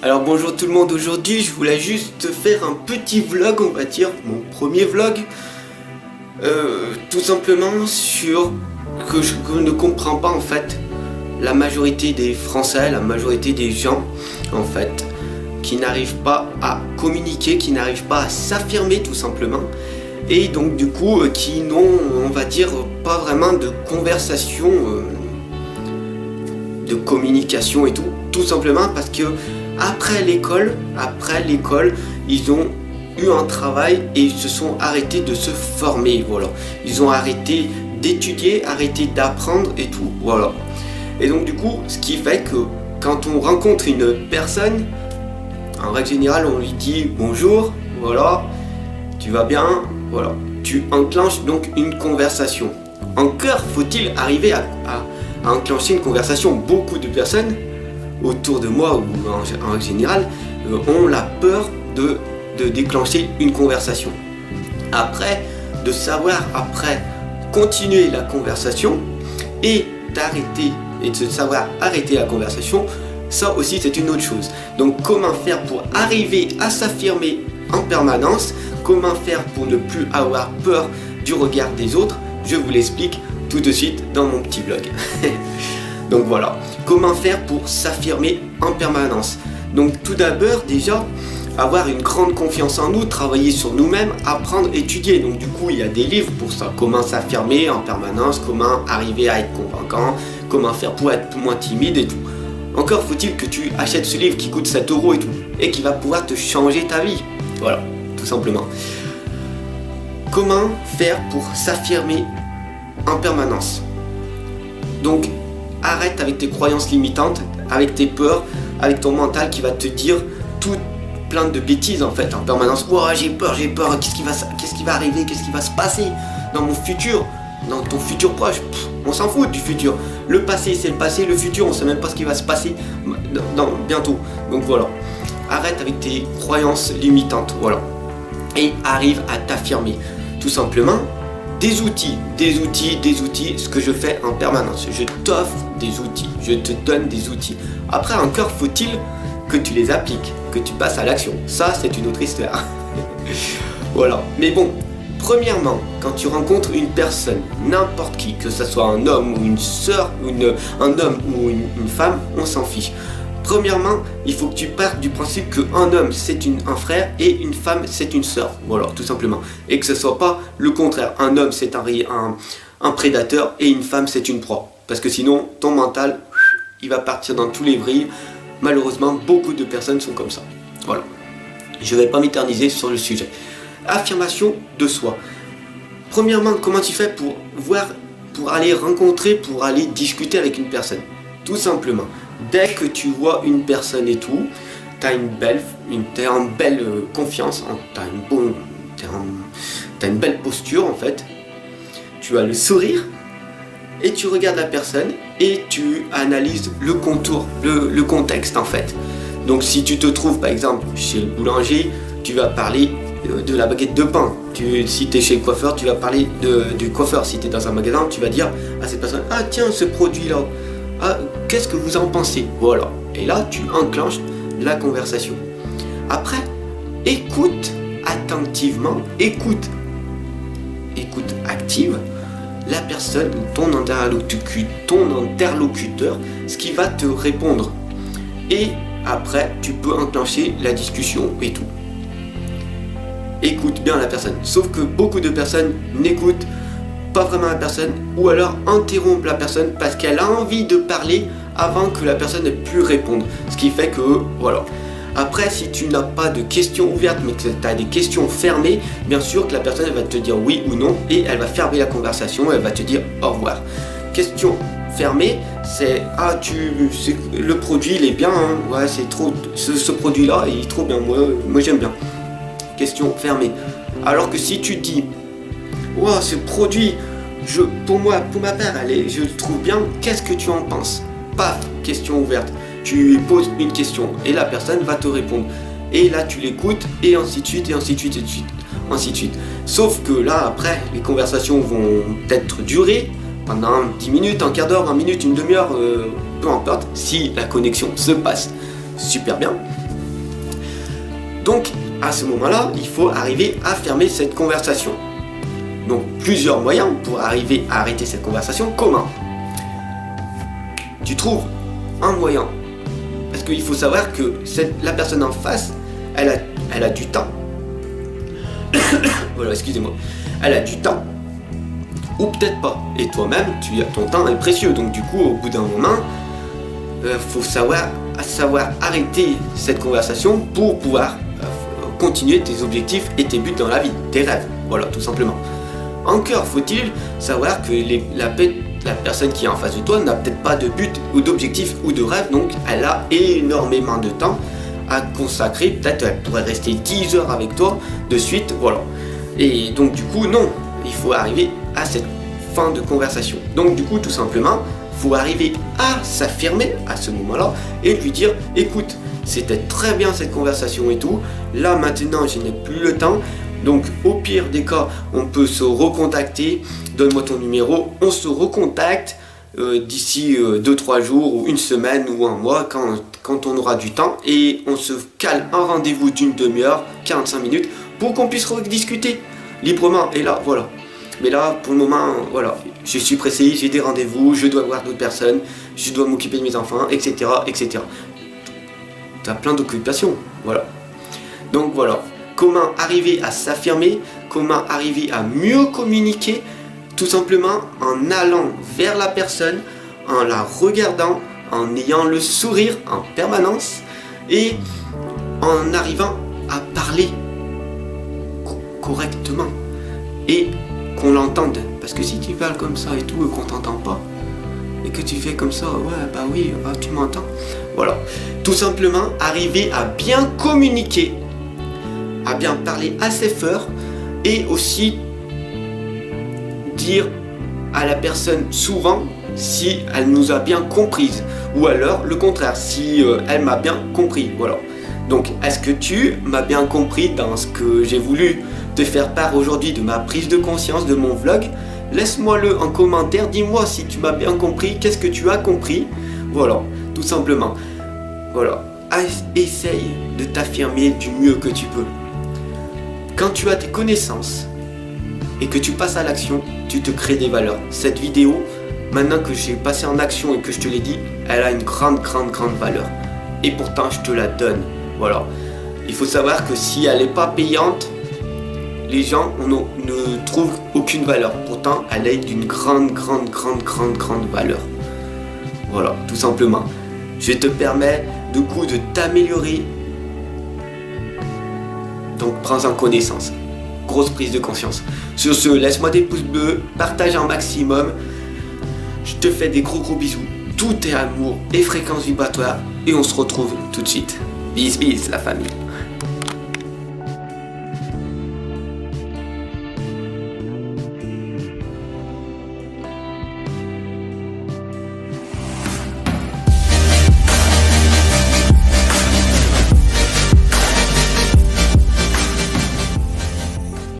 Alors bonjour tout le monde, aujourd'hui je voulais juste faire un petit vlog, on va dire, mon premier vlog, tout simplement sur que je ne comprends pas en fait la majorité des Français, la majorité des gens en fait, qui n'arrivent pas à communiquer, qui n'arrivent pas à s'affirmer tout simplement, et donc du coup qui n'ont, on va dire, pas vraiment de conversation, de communication et tout simplement parce que après l'école, ils ont eu un travail et ils se sont arrêtés de se former, voilà. Ils ont arrêté d'étudier, arrêté d'apprendre et tout, voilà. Et donc du coup, ce qui fait que quand on rencontre une personne, en règle générale, on lui dit bonjour, voilà, tu vas bien, voilà. Tu enclenches donc une conversation. Encore faut-il arriver à enclencher une conversation. Beaucoup de personnes autour de moi ou en règle générale ont la peur de déclencher une conversation. Après, de savoir après continuer la conversation et d'arrêter et de savoir arrêter la conversation, ça aussi c'est une autre chose. Donc comment faire pour arriver à s'affirmer en permanence, comment faire pour ne plus avoir peur du regard des autres, je vous l'explique tout de suite dans mon petit vlog. Donc voilà, comment faire pour s'affirmer en permanence. Donc tout d'abord déjà, avoir une grande confiance en nous, travailler sur nous-mêmes, apprendre, étudier. Donc du coup il y a des livres pour ça, comment s'affirmer en permanence, comment arriver à être convaincant, comment faire pour être moins timide et tout. Encore faut-il que tu achètes ce livre qui coûte 7 € et tout, et qui va pouvoir te changer ta vie. Voilà, tout simplement. Comment faire pour s'affirmer en permanence. Donc arrête avec tes croyances limitantes, avec tes peurs, avec ton mental qui va te dire tout plein de bêtises en fait en permanence. Oh, j'ai peur, qu'est-ce qui va arriver, qu'est-ce qui va se passer dans mon futur, dans ton futur proche. On s'en fout du futur. Le passé c'est le passé, le futur on sait même pas ce qui va se passer bientôt. Donc voilà, arrête avec tes croyances limitantes, voilà. Et arrive à t'affirmer, tout simplement. Des outils, ce que je fais en permanence. Je t'offre des outils, je te donne des outils. Après encore faut-il que tu les appliques, que tu passes à l'action. Ça c'est une autre histoire. Voilà, mais bon, premièrement, quand tu rencontres une personne, n'importe qui, que ce soit un homme ou une sœur, un homme ou une femme, on s'en fiche. Premièrement, il faut que tu partes du principe qu'un homme c'est un frère et une femme c'est une sœur. Voilà, tout simplement. Et que ce soit pas le contraire. Un homme c'est un prédateur et une femme c'est une proie. Parce que sinon, ton mental, il va partir dans tous les vrilles. Malheureusement, beaucoup de personnes sont comme ça. Voilà. Je ne vais pas m'éterniser sur le sujet. Affirmation de soi. Premièrement, comment tu fais pour aller rencontrer, pour aller discuter avec une personne? Tout simplement. Dès que tu vois une personne et tout, tu as t'es en belle confiance, tu as une belle posture en fait, tu as le sourire et tu regardes la personne et tu analyses le contour, le contexte en fait. Donc si tu te trouves par exemple chez le boulanger, tu vas parler de la baguette de pain. Si tu es chez le coiffeur, tu vas parler du coiffeur. Si tu es dans un magasin, tu vas dire à cette personne, ah tiens ce produit là, ah, qu'est-ce que vous en pensez? Voilà. Et là, tu enclenches la conversation. Après, écoute attentivement, écoute active la personne, ton interlocuteur, ce qui va te répondre. Et après, tu peux enclencher la discussion et tout. Écoute bien la personne. Sauf que beaucoup de personnes n'écoutent pas vraiment la personne, ou alors interrompre la personne parce qu'elle a envie de parler avant que la personne ait pu répondre. Ce qui fait que, voilà. Après, si tu n'as pas de questions ouvertes, mais que tu as des questions fermées, bien sûr que la personne elle va te dire oui ou non, et elle va fermer la conversation, elle va te dire au revoir. Question fermée, c'est le produit il est bien, hein, ouais, c'est trop, ce produit là il est trop bien, moi j'aime bien. Question fermée. Alors que si tu dis wow, ce produit, pour ma part, je le trouve bien, qu'est-ce que tu en penses? Paf, question ouverte. Tu lui poses une question et la personne va te répondre. Et là, tu l'écoutes et ainsi de suite, et ainsi de suite, et ainsi de suite. Sauf que là, après, les conversations vont peut-être durer pendant 10 minutes, un quart d'heure, 20 minutes, une demi-heure, peu importe, si la connexion se passe super bien. Donc à ce moment-là, il faut arriver à fermer cette conversation. Donc plusieurs moyens pour arriver à arrêter cette conversation. Comment? Tu trouves un moyen. Parce qu'il faut savoir que la personne en face, elle a du temps. Voilà, excusez-moi. Elle a du temps. Ou peut-être pas. Et toi-même, ton temps est précieux. Donc du coup, au bout d'un moment, faut savoir arrêter cette conversation pour pouvoir continuer tes objectifs et tes buts dans la vie, tes rêves. Voilà, tout simplement. Encore faut-il savoir que la personne qui est en face de toi n'a peut-être pas de but ou d'objectif ou de rêve, donc elle a énormément de temps à consacrer. Peut-être elle pourrait rester 10 heures avec toi de suite, voilà. Et donc du coup, non, il faut arriver à cette fin de conversation. Donc du coup, tout simplement, il faut arriver à s'affirmer à ce moment-là et lui dire, écoute, c'était très bien cette conversation et tout, là maintenant je n'ai plus le temps. Donc au pire des cas, on peut se recontacter, donne-moi ton numéro, on se recontacte d'ici 2-3 jours ou une semaine ou un mois quand on aura du temps et on se cale un rendez-vous d'une demi-heure, 45 minutes pour qu'on puisse rediscuter librement. Et là, voilà. Mais là, pour le moment, voilà, je suis pressé, j'ai des rendez-vous, je dois voir d'autres personnes, je dois m'occuper de mes enfants, etc. etc. Tu as plein d'occupations, voilà. Donc voilà. Comment arriver à s'affirmer, comment arriver à mieux communiquer, tout simplement en allant vers la personne, en la regardant, en ayant le sourire en permanence et en arrivant à parler correctement et qu'on l'entende. Parce que si tu parles comme ça et tout et qu'on t'entend pas, et que tu fais comme ça, ouais bah oui, tu m'entends. Voilà, tout simplement arriver à bien communiquer, à bien parler assez fort et aussi dire à la personne souvent si elle nous a bien comprises ou alors le contraire, si elle m'a bien compris. Voilà. Donc est-ce que tu m'as bien compris dans ce que j'ai voulu te faire part aujourd'hui de ma prise de conscience de mon vlog? Laisse-moi-le en commentaire, dis-moi si tu m'as bien compris, qu'est-ce que tu as compris. Voilà, tout simplement. Voilà, essaye de t'affirmer du mieux que tu peux. Quand tu as tes connaissances et que tu passes à l'action, tu te crées des valeurs. Cette vidéo, maintenant que j'ai passé en action et que je te l'ai dit, elle a une grande valeur. Et pourtant, je te la donne. Voilà. Il faut savoir que si elle n'est pas payante, les gens ne trouvent aucune valeur. Pourtant, elle est d'une grande valeur. Voilà, tout simplement. Je te permets du coup de t'améliorer. Donc prends-en connaissance. Grosse prise de conscience. Sur ce, laisse-moi des pouces bleus, partage un maximum. Je te fais des gros bisous. Tout est amour et fréquence vibratoire. Et on se retrouve tout de suite. Bis la famille.